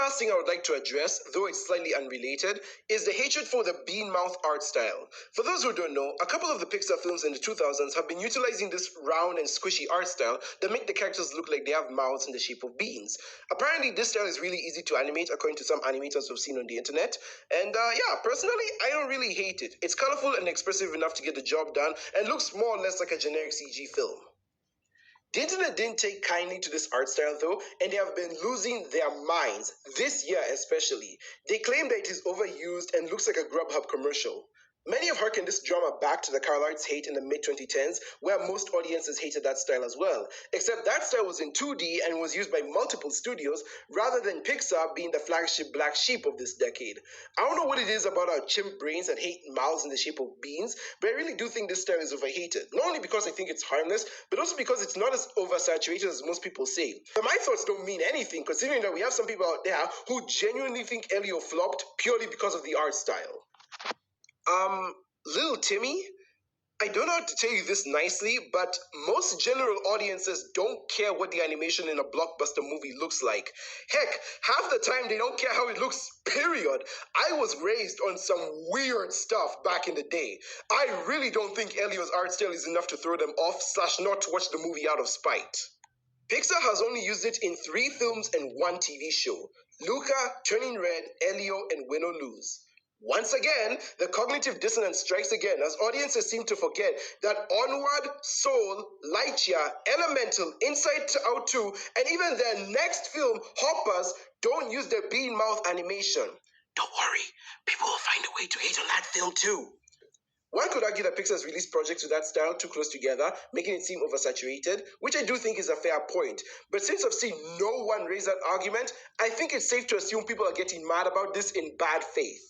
last thing I would like to address, though it's slightly unrelated, is the hatred for the bean mouth art style. For those who don't know, a couple of the Pixar films in the 2000s have been utilizing this round and squishy art style that make the characters look like they have mouths in the shape of beans. Apparently, this style is really easy to animate according to some animators we've seen on the internet. And yeah, personally, I don't really hate it. It's colorful and expressive enough to get the job done and looks more or less like a generic CG film. The internet didn't take kindly to this art style though, and they have been losing their minds, this year especially. They claim that it is overused and looks like a Grubhub commercial. Many have hearkened this drama back to the CarLarts hate in the mid-2010s, where most audiences hated that style as well, except that style was in 2D and was used by multiple studios, rather than Pixar being the flagship black sheep of this decade. I don't know what it is about our chimp brains that hate mouths in the shape of beans, but I really do think this style is overhated, not only because I think it's harmless, but also because it's not as oversaturated as most people say. But my thoughts don't mean anything, considering that we have some people out there who genuinely think Elio flopped purely because of the art style. Little Timmy, I don't know how to tell you this nicely, but most general audiences don't care what the animation in a blockbuster movie looks like. Heck, half the time they don't care how it looks, period. I was raised on some weird stuff back in the day. I really don't think Elio's art style is enough to throw them off / not to watch the movie out of spite. Pixar has only used it in 3 films and 1 TV show: Luca, Turning Red, Elio, and Win or Lose. Once again, the cognitive dissonance strikes again as audiences seem to forget that Onward, Soul, Lightyear, Elemental, Inside Out 2, and even their next film, Hoppers, don't use their bean mouth animation. Don't worry, people will find a way to hate on that film too. One could argue that Pixar's released projects with that style too close together, making it seem oversaturated, which I do think is a fair point. But since I've seen no one raise that argument, I think it's safe to assume people are getting mad about this in bad faith.